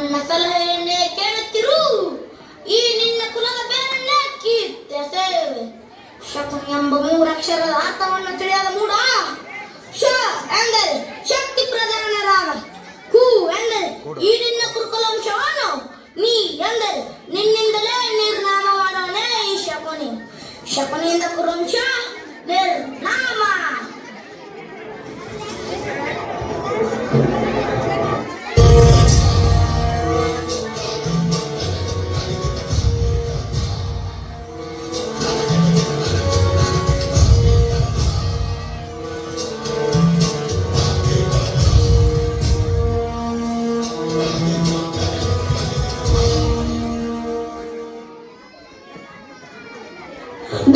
ನನ್ನ ಸಲಹೆಯನ್ನೇ ಕೇಳುತ್ತಿರು. ಈ ನಿನ್ನ ಕುಲದ ಬೇರನ್ನೇ ಕೀರ್ತಿಯ ಸೇವೆ. ಶಕುನಿ ಎಂಬ ಮೂರಕ್ಷರದ ಅರ್ಥವನ್ನು ತಿಳಿಯದ ಮೂಡ. ಶ ಎಂದರೆ ಶಕ್ತಿ ಪ್ರಧಾನರಾದ. ಕು ಎಂದರೆ ಈ ನಿನ್ನ ಕುರುಕುಲವಂಶವನ್ನು. ನೀ ಎಂದರೆ ನಿನ್ನಿಂದಲೇ ನಿರ್ನಾಮ ಮಾಡೋನೇ ಈ ಶಕುನಿ. ಶಕುನಿಯಿಂದ ಕುರುವಂಶ ನಿರ್ನಾಮ.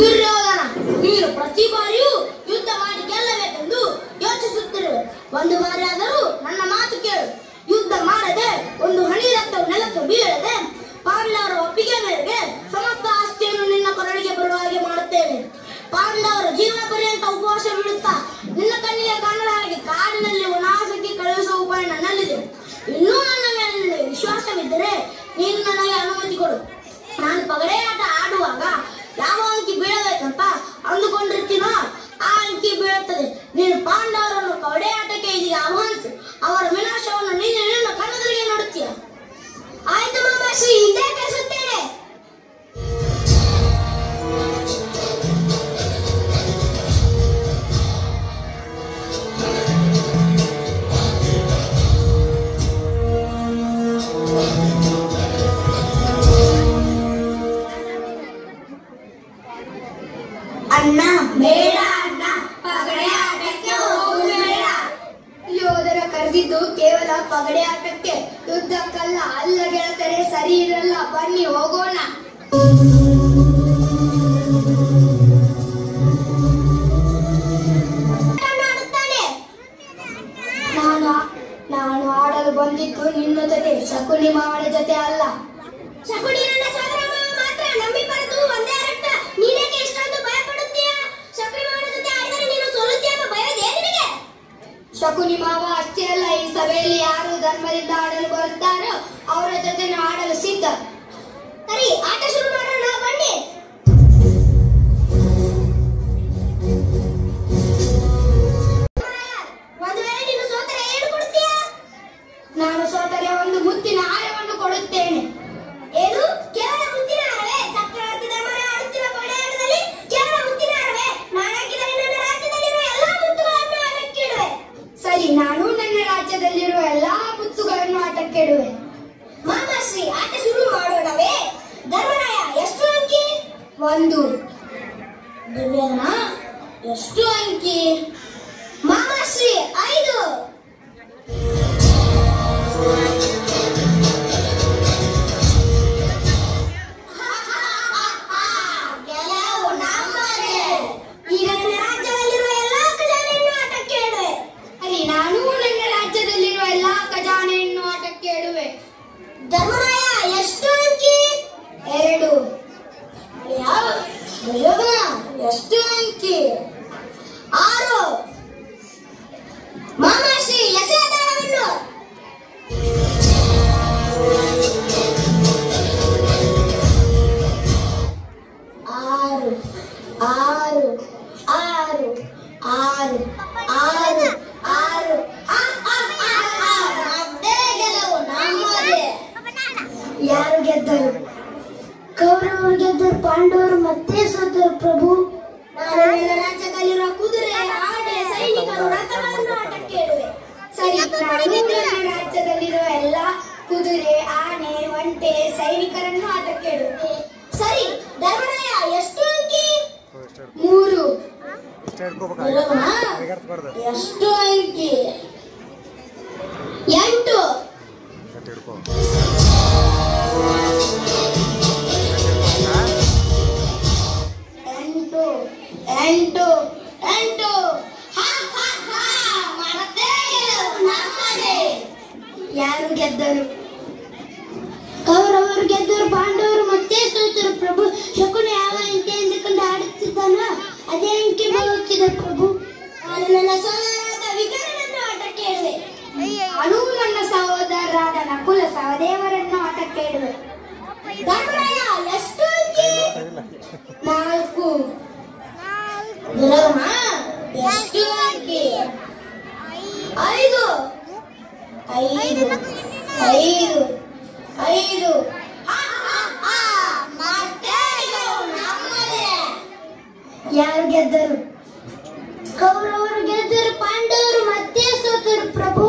ದುರ್ಯೋಧನ, ನೀನು ಪ್ರತಿ ಬಾರಿಯೂ ಯುದ್ಧ ಮಾಡಿ ಗೆಲ್ಲಬೇಕೆಂದು ಯೋಚಿಸುತ್ತಿರುವೆ. ಒಂದು ಬಾರಿ ಆದರೂ ನನ್ನ ಮಾತು ಕೇಳು. ಯುದ್ಧ ಮಾಡದೆ ಒಂದು ಹನಿ ರಕ್ತವು ನೆಲಕ್ಕೆ ಬೀಳದೆ ಪಾಂಡವರ ಒಪ್ಪಿಗೆ ಮೇರೆಗೆ ಸಮಸ್ತ ಆಸ್ತಿಯನ್ನು ನಿನ್ನ ಕೊರಳಿಗೆ ಬರುವ ಹಾಗೆ ಮಾಡುತ್ತೇನೆ. ಪಾಂಡವರ ಜೀವನ ಪರ್ಯಂತ ಉಪವಾಸ ಬಿಡುತ್ತಾ ನಿನ್ನ ಕಣ್ಣಿಗೆ ಕಾಣದ ಹಾಗೆ ಕಾಡಿನಲ್ಲಿ ವನವಾಸಕ್ಕೆ ಕಳುಹಿಸುವ ಉಪಾಯ ನನ್ನಲ್ಲಿದೆ. ಇನ್ನೂ ನನ್ನ ಮೇಲೆ ವಿಶ್ವಾಸವಿದ್ದರೆ ನೀನು ನನಗೆ ಅನುಮತಿ ಕೊಡು. ನಾನು ಪಗಡೆ ಆಟ ಆಡುವಾಗ ಯಾವ ಅಂಕಿ ಬೀಳಬೇಕಂತ ಅಂದುಕೊಂಡಿರ್ತೀನೋ ಆ ಅಂಕಿ ಬೀಳುತ್ತದೆ. ನೀನು ಪಾಂಡವರನ್ನು ಕವಡೆ ಆಟಕ್ಕೆ ಇದೀಗ ಆಹ್ವಾನಿಸಿ ಅವರ ವಿನಾಶವನ್ನು ನೀನು ನಿನ್ನ ಕಣ್ಣೆದುರಿಗೆ ನೋಡುತ್ತೀಯ. ಆಯ್ತು ಮಾಮಾಶ್ರೀ, ಇದೇ ಕಳಿಸುತ್ತೇನೆ. ಅಣ್ಣ ಬೇಡ, ಅಣ್ಣ ಪಗಡೆ ಆಟಕ್ಕೆ ಹೋಗಬೇಡ. ಯೋಧರ ಕರೆದಿದ್ದು ಕೇವಲ ಪಗಡೆ ಆಟಕ್ಕೆ, ಯುದ್ಧಕ್ಕಲ್ಲ. ಅಲ್ಲ ಗೆಳತರೆ, ಸರಿ ಇರಲ್ಲ. ಬನ್ನಿ ಹೋಗೋಣ. ನಾನು ಆಡಲು ಬಂದಿದ್ದು ನಿನ್ನ ಜೊತೆ, ಶಕುನಿ ಮಾವನ ಜೊತೆ ಅಲ್ಲ. ಶಕುನಿ ನನ್ನ ಸೋದರ ಮಾವ ಮಾತ್ರ. ನಂಬಿ ಬರೆದು ಒಂದೇ ರಕ್ತ. ನೀನೇಕೆ ಇಷ್ಟೊಂದು ಭಯ ಪಡುತ್ತೀಯ? ಶಕುನಿ ಮಾವನ ಜೊತೆ ಆಡಿದರೆ ನೀನು ಸೋಲುತ್ತೀಯ ಎಂಬ ಭಯದೇ ನಿನಗೆ? ಶಕುನಿ ಮಾವ ಅಷ್ಟೇ ಅಲ್ಲ, ಈ ಸಭೆಯಲ್ಲಿ ಯಾರು ಧರ್ಮದಿಂದ ಆಡಲು ಬರುತ್ತಾರೋ ಅವರ ಜೊತೆ ಆಡಲು ಸಿದ್ಧ. ಸರಿ, ಆಟ ಶುರು ಮಾಡೋಣ. ಬನ್ನಿ. ಒಂದು ವೇಳೆ ನೀನು ಸೋತರೆ ಏನು ಕೊಡುತ್ತೀಯ? ನಾನು ಸೋತರೆ ಒಂದು ಮುತ್ತಿನ ಹಾರವನ್ನು ಕೊಡುತ್ತೇನೆ. ಏನು? ಕೇವಲ ಮುತ್ತಿನ ಹಾರವೇ? ಚಕ್ರವರ್ತಿ ಧರ್ಮರಾಯ ಆಡುತ್ತಿರುವ ಪಗಡೆ ಆಟದಲ್ಲಿ ಕೇವಲ ಮುತ್ತಿನ ಹಾರವೇ? ನಾನು ಹಾಕಿದರೆ ನನ್ನ ರಾಜ್ಯದಲ್ಲಿರುವ ಎಲ್ಲಾ ಮುತ್ತುಗಳನ್ನು ಆಟಕ್ಕಿಡುವೆ. ಸರಿ, ನಾನು ನನ್ನ ರಾಜ್ಯದಲ್ಲಿರುವ ಎಲ್ಲಾ ಮುತ್ತುಗಳನ್ನು ಆಟಕ್ಕಿಡುವೆ. ಮಾಮಾಶ್ರೀ, ಆಟ ಶುರು ಮಾಡೋಣವೇ? ಧರ್ಮರಾಯ, ಎಷ್ಟು ಅಂಕಿ? 1. ದುರ್ಯೋಧನ, ಎಷ್ಟು ಅಂಕಿ? ಮಾಮಾಶ್ರೀ, 5. ಈಗ ನನ್ನ ರಾಜ್ಯದಲ್ಲಿರುವ ಎಲ್ಲಾ ಖಜಾನೆಯನ್ನು ಆಟಕ್ಕೆ ಇಡುವೆ. ಸರಿ, ನಾನು ನನ್ನ ರಾಜ್ಯದಲ್ಲಿರುವ ಎಲ್ಲಾ ಖಜಾನೆಯನ್ನು ಆಟಕ್ಕೆ ಇಡುವೆ. ಧರ್ಮರಾಯ, ಎಷ್ಟು ಅಂಕಿ? 2. ದುರ್ಯೋಧನ, ಎಷ್ಟು ಅಂಕಿ? 6. ಮಾಮಾಶ್ರೀ, ಎಸೆಯ ದಾಳವನ್ನು. 6. ಯಾರು ಗೆದ್ದರು? ಕೌರವರು ಗೆದ್ದರು, ಪಾಂಡವರು ಮತ್ತೆ ಸೋತರು ಪ್ರಭು. ನನ್ನ ರಾಜ್ಯದಲ್ಲಿರುವ ಕುದುರೆ, ಆನೆ, ಸೈನಿಕರು, ರಥಗಳನ್ನು ಆಟಕ್ಕೆ ಇಡುವೆ. ಸರಿ, ನಾನು ನನ್ನ ರಾಜ್ಯದಲ್ಲಿರುವ ಎಲ್ಲಾ ಕುದುರೆ, ಆನೆ, ಒಂಟೆ, ಸೈನಿಕರನ್ನು ಆಟಕ್ಕೆ ಇಡುವೆ. ಸರಿ, ಧರ್ಮರಾಯ, ಎಷ್ಟು ಅಂಕಿ? 3. ಎಷ್ಟು ಅಂಕಿ? 8. 8. ಯಾರು ಗೆದ್ದರು? ಕೌರವರು ಗೆದ್ದರು, ಪಾಂಡವರು ಮತ್ತೆ ಸೋತರು ಪ್ರಭು. ಶಕುನಿ ಯಾವ ಅಂಕೆ ಎಂದುಕೊಂಡು ಆಡುತ್ತಿದ್ದಾನೋ ಅದೇ ಅಂಕೆ ಬರುತ್ತಿದೆ ಪ್ರಭು. ನಾನು ನನ್ನ ಸಹೋದರರಾದ ವಿಕರ್ಣನನ್ನು ಆಟಕ್ಕೆ ಇಡುವೆ. ನಾನು ನನ್ನ ಸಹೋದರರಾದ ನಕುಲ ಸಹದೇವರನ್ನು ಆಟಕ್ಕೆ ಇಡುವೆ. ಧರ್ಮರಾಯ ಎಷ್ಟು ಅಂಕಿ? 4. ದುರ್ಯೋಧನ ಎಷ್ಟು ಅಂಕಿ? 5. 5. 5. 5. ಯಾರು ಗೆದ್ದರು? ಕೌರವರು ಗೆದ್ದರು, ಪಾಂಡವರು ಮತ್ತೆ ಸೋತರು ಪ್ರಭು.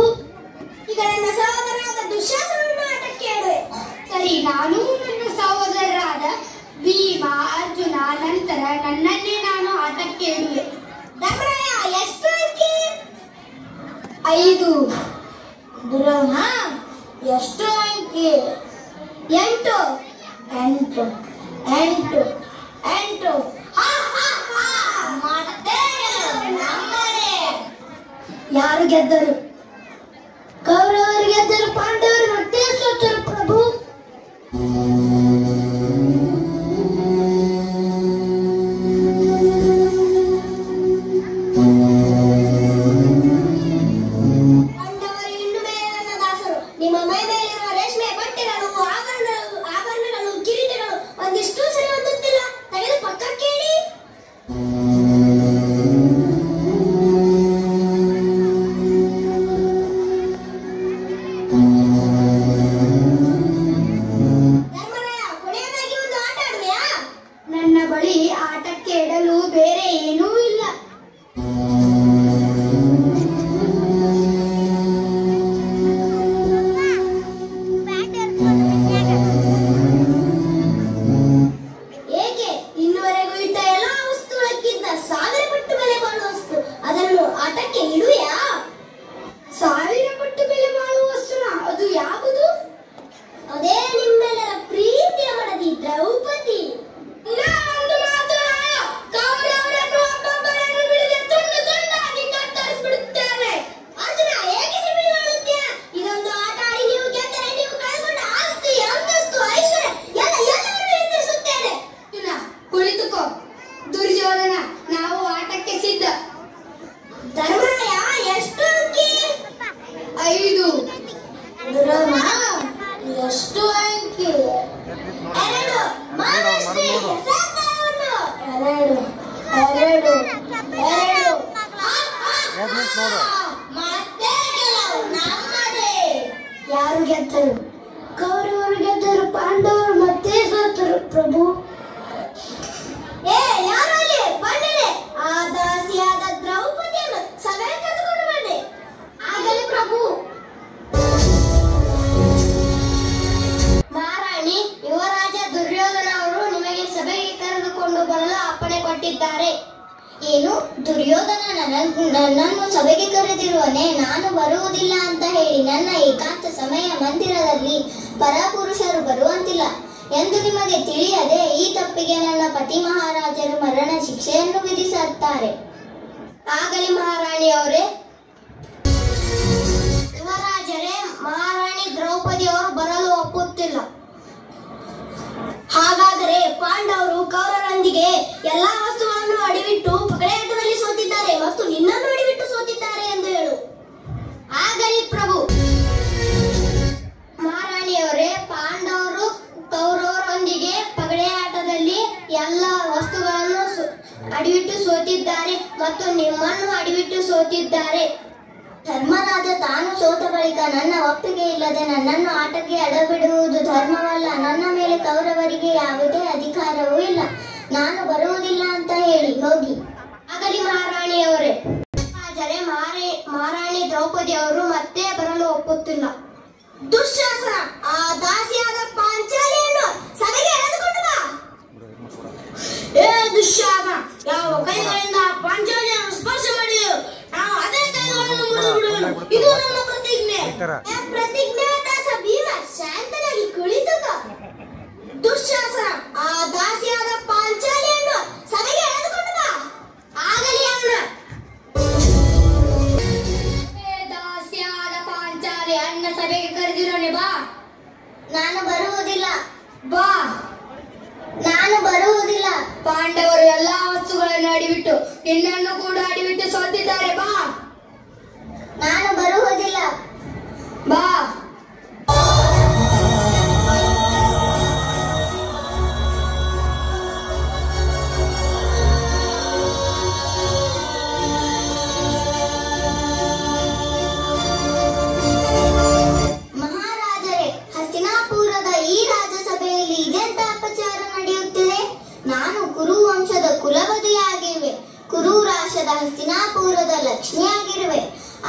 ಈಗ ನನ್ನ ಸಹೋದರರಾದ ದುಶ್ಯಾಸನನ್ನು ಆಟಕ್ಕೆ ಇಡುವೆ. ಸರಿ, ನಾನು ನನ್ನ ಸಹೋದರರಾದ ಭೀಮ, ಅರ್ಜುನ, ನಂತರ ನನ್ನನ್ನೇ ನಾನು ಆಟಕ್ಕೆ ಇಡುವೆ. ಧರ್ಮರಾಯ ಎಷ್ಟು ಅಂಕಿ? 5. ದುರ್ಯೋಧನ ಎಷ್ಟು ಅಂಕಿ? 8. 8. 8. 8. ಯಾರು ಗೆದ್ದರು? ಕೌರವರು ಗೆದ್ದರು, ಪಾಂಡವರು ಮತ್ತೆ ಸೋತರು ಪ್ರಭು. ಪಾಂಡವರು ಇನ್ನು ಮೇಲೆ ನನ್ನ ದಾಸರು. ನಿಮ್ಮ ಮೈ ಮೇಲಿರುವ ರೇಷ್ಮೆ ಬಟ್ಟೆಗಳು, ಆಭರಣಗಳು, ಕಿರೀಟಗಳು ಒಂದಿಷ್ಟು ಸರಿ ಹೊಂದುತ್ತಿಲ್ಲ, ತೆಗೆದು ಪಕ್ಕಕ್ಕೆ ಇಡಿ. ನನ್ನ ಬಳಿ ಆಟಕ್ಕೆ ಇಡಲು ಬೇರೆ ಏನೂ ಇಲ್ಲ. ಏಕೆ? ಇನ್ನುವರೆಗೂ ಇಟ್ಟ ಎಲ್ಲಾ ವಸ್ತುಗಳಕ್ಕಿಂತ 1000 ಪಟ್ಟು ಬೆಲೆ ಬಾಳುವ ವಸ್ತು, ಅದನ್ನು ಆಟಕ್ಕೆ ಇಡುವೆಯಾ? 1000 ಪಟ್ಟು ಬೆಲೆ ಬಾಳುವ ವಸ್ತುನ? ಅದು ಯಾವುದು? ಅದೇ ನಿಮ್ಮೆಲ್ಲರ ಪ್ರೀತಿಯ ಮಡದಿ ದ್ರೌಪದಿ. ದುರ್ಯೋಧನ, ನಾವು ಆಟಕ್ಕೆ ಸಿದ್ಧ. ಧರ್ಮರಾಯ ಎಷ್ಟು ಅಂಕಿ? 5. ದುರ್ಯೋಧನ ಎಷ್ಟು ಅಂಕಿ? 2. 2. 2. ಮತ್ತೆ ನಮ್ಮದೇ. ಯಾರು ಗೆದ್ದರು? ಕೌರವರು ಗೆದ್ದರು, ಪಾಂಡವರು ಮತ್ತೆ ಸೋತರು ಪ್ರಭು. ಯಾರಲ್ಲಿ ಬಂದರೆ ಆ ದಾಸಿಯಾದ ದ್ರೌಪದಿಯನ್ನು ಸಭೆಗೆ ಕರೆದುಕೊಂಡು ಬನ್ನಿ. ಆಗಲಿ ಪ್ರಭು. ಮಹಾರಾಣಿ, ಯುವರಾಜ ದುರ್ಯೋಧನ ಅವರು ನಿಮಗೆ ಸಭೆಗೆ ಕರೆದುಕೊಂಡು ಬರಲು ಅಪ್ಪಣೆ ಕೊಟ್ಟಿದ್ದಾರೆ. ಏನು? ದುರ್ಯೋಧನ ನನ್ನನ್ನು ಸಭೆಗೆ ಕರೆದಿರುವನೆ? ನಾನು ಬರುವುದಿಲ್ಲ ಅಂತ ಹೇಳಿ ನನ್ನ ಏಕಾಂತ ಸಮಯ ಮಂದಿರದಲ್ಲಿ ಪರಪುರುಷರು ಬರುವಂತಿಲ್ಲ ಎಂದು ನಿಮಗೆ ತಿಳಿಯದೆ ಈ ತಪ್ಪಿಗೆ ನನ್ನ ಪತಿ ಮಹಾರಾಜರು ಮರಣ ಶಿಕ್ಷೆಯನ್ನು ವಿಧಿಸುತ್ತಾರೆ. ಆಗಲಿ ಮಹಾರಾಣಿಯವರೇ. ಯುವರಾಜರೇ, ಮಹಾರಾಣಿ ದ್ರೌಪದಿ ಅವರು ಬರಲು ಒಪ್ಪುತ್ತಿಲ್ಲ. ಹಾಗಾದರೆ ಪಾಂಡವರು ಕೌರವರೊಂದಿಗೆ ಎಲ್ಲಾ ವಸ್ತುಗಳನ್ನು ಅಡಿಬಿಟ್ಟು ಪಗಡೆಯಾಟದಲ್ಲಿ ಸೋತಿದ್ದಾರೆ ಮತ್ತು ನಿನ್ನನ್ನು ಅಡಿಬಿಟ್ಟು ಸೋತಿದ್ದಾರೆ ಎಂದು ಹೇಳು. ಆಗಲಿ ಪ್ರಭು. ಮಹಾರಾಣಿಯವರೇ, ಪಾಂಡವರು ಕೌರವರೊಂದಿಗೆ ಪಗಡೆಯಾಟದಲ್ಲಿ ಎಲ್ಲ ವಸ್ತುಗಳನ್ನು ಅಡಿಬಿಟ್ಟು ಸೋತಿದ್ದಾರೆ ಮತ್ತು ನಿಮ್ಮನ್ನು ಅಡಿಬಿಟ್ಟು ಸೋತಿದ್ದಾರೆ. ಧರ್ಮರಾಜ ತಾನು ಸೋತ ಬಳಿಕ ನನ್ನ ಒಪ್ಪಿಗೆ ಇಲ್ಲದೆ ನನ್ನನ್ನು ಆಟಕ್ಕೆ ಅಡಬಿಡುವುದು ಧರ್ಮವಲ್ಲ. ನನ್ನ ಮೇಲೆ ಕೌರವರಿಗೆ ಯಾವುದೇ ಅಧಿಕಾರವೂ ಇಲ್ಲ. ನಾನು ಬರುವುದಿಲ್ಲ ಅಂತ ಹೇಳಿ ಹೋಗಿ. ಆಗಲಿ ಮಹಾರಾಣಿಯವರೇ. ಆದರೆ ಮಹಾರಾಣಿ ದ್ರೌಪದಿ ಅವರು ಮತ್ತೆ ಬರಲು ಒಪ್ಪುತ್ತಿಲ್ಲ. ದುಶ್ಯಾಸನ, ಆ ದಾಸಿಯಾದ ಪಾಂಚಾಲಿಯನ್ನು ಸಭೆಗೆ ಎಳೆದುಕೊಂಡು ಬಾ. ದುಶ್ಯಾಸನ, ಯಾವ ಕೈಗಳಿಂದ ಪಾಂಚಾಲಿಯನ್ನು ಸ್ಪರ್ಶ ಮಾಡಿದೆಯೋ ನಾವು ಅದೇ ಕೈಗಳನ್ನು ಮುರಿದು ಬಿಡುವೆನು. ಇದು ನಮ್ಮ ಪ್ರತಿಜ್ಞೆ. ಪ್ರತಿಜ್ಞೆ ದಾಸ ಭೀಮ, ಶಾಂತನಾಗಿ ಕುಳಿತುಕ. ದುಶ್ಯಾಸನ, ಆ ದಾಸಿಯಾದ ಪಾಂಚಾಲಿಯನ್ನು ಸಭೆಗೆ ಎಳೆದುಕೊಂಡು ಬಾ. ಆಗಲಿ ಅಣ್ಣ. ದಾಸಿಯಾದ ಪಾಂಚಾಲಿ ಅಣ್ಣ ಸಭೆಗೆ ಕರೆದಿರೋನೆ, ಬಾ. ನಾನು ಬರುವುದಿಲ್ಲ. ಬಾ. ನಾನು ಬರುವುದಿಲ್ಲ. ಪಾಂಡವರು ಎಲ್ಲಾ ವಸ್ತುಗಳನ್ನು ಅಡಿಬಿಟ್ಟು ನಿನ್ನನ್ನು ಕೂಡ ಅಡಿಬಿಟ್ಟು ಸೋತಿದ್ದಾರೆ, ಬಾ. ನಾನು ಬರುವುದಿಲ್ಲ. ಬಾ. ಕುರುವಂಶದ ಕುಲವಧಿಯಾಗಿರುವೆ. ಕುರುರಾಶದ ಹಸ್ತಿನಾಪುರದ ಲಕ್ಷ್ಮಿಯಾಗಿರುವೆ.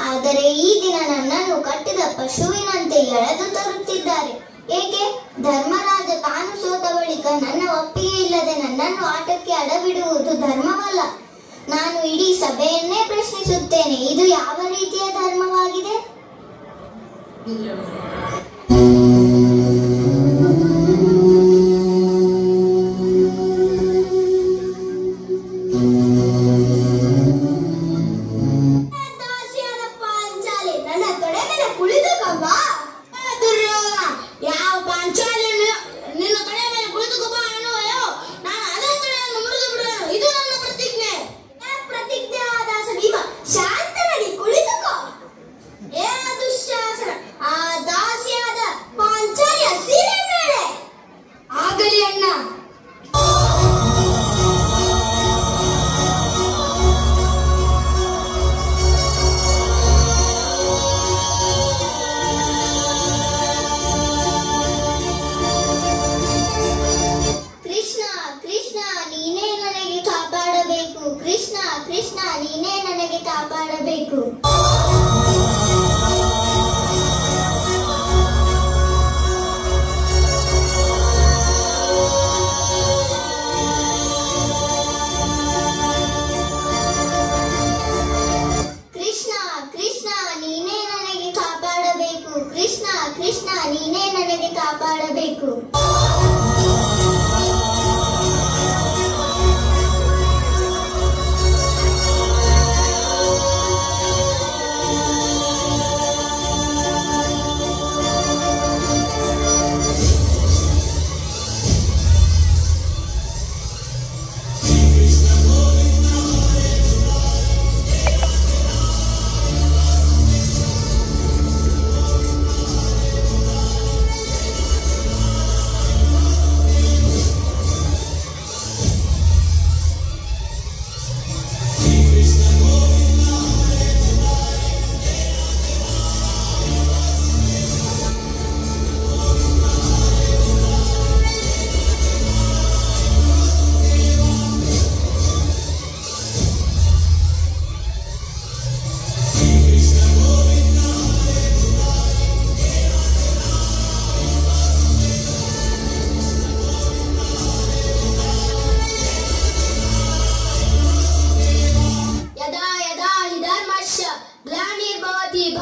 ಆದರೆ ಈ ದಿನ ನನ್ನನ್ನು ಕಟ್ಟಿದ ಪಶುವಿನಂತೆ ಎಳೆದು ತರುತ್ತಿದ್ದಾರೆ. ಏಕೆ? ಧರ್ಮರಾಜ ತಾನು ಸೋತ ಬಳಿಕ ನನ್ನ ಒಪ್ಪಿಗೆ ಇಲ್ಲದೆ ನನ್ನನ್ನು ಆಟಕ್ಕೆ ಅಡಬಿಡುವುದು ಧರ್ಮವಲ್ಲ. ನಾನು ಇಡೀ ಸಭೆಯನ್ನೇ ಪ್ರಶ್ನಿಸುತ್ತೇನೆ, ಇದು ಯಾವ ರೀತಿಯ ಧರ್ಮವಾಗಿದೆ? ಕೃಷ್ಣ, ನೀನೇ ನನಗೆ ಕಾಪಾಡಬೇಕು. ಕೃಷ್ಣ, ನೀನೇ ನನಗೆ ಕಾಪಾಡಬೇಕು. ಕೃಷ್ಣ, ನೀನೇ ನನಗೆ ಕಾಪಾಡಬೇಕು.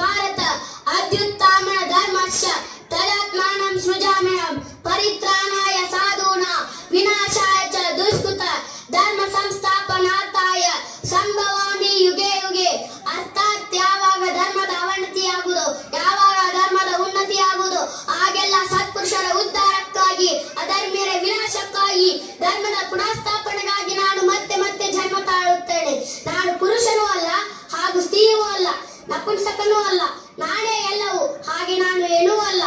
ಭಾರತ ಅದ್ಯುತ್ತಾಮ ಧರ್ಮಶ್ಚ ತದಾತ್ಮಾನಂ ಸೃಜಾಮ್ಯಹಂ ಪರಿತ್ರಾಣಾಯ ಸಾಧೂನಾಂ ವಿನಾಶಾಯ ಚ ದುಷ್ಕೃತ ಧರ್ಮ ಸಂಸ್ಥಾಪನಾರ್ಥಾಯ ಸಂಭವಾಮಿ ಯುಗೆ ಯುಗೆ. ಅರ್ಥಾತ್ ಯಾವಾಗ ಧರ್ಮದ ಅವನತಿಯಾಗುವುದು, ಯಾವಾಗ ಧರ್ಮದ ಉನ್ನತಿಯಾಗುವುದು, ಆಗೆಲ್ಲ ಸತ್ಪುರುಷರ ಉದ್ಧಾರಕ್ಕಾಗಿ ಅಧರ್ಮ್ಯರ ವಿನಾಶಕ್ಕಾಗಿ ಧರ್ಮದ ಪುನಃಸ್ಥಾಪನೆಗಾಗಿ ನಾನು ಮತ್ತೆ ಮತ್ತೆ ಜನ್ಮ ತಾಳುತ್ತೇನೆ. ನಾನು ಪುರುಷನೂ ಅಲ್ಲ, ಹಾಗೂ ಸ್ತ್ರೀಯೂ ಅಲ್ಲ, ನಪುಂಸಕನೂ ಅಲ್ಲ, ನಾನೇ ಎಲ್ಲವೂ, ಹಾಗೆ ನಾನು ಏನೂ ಅಲ್ಲ.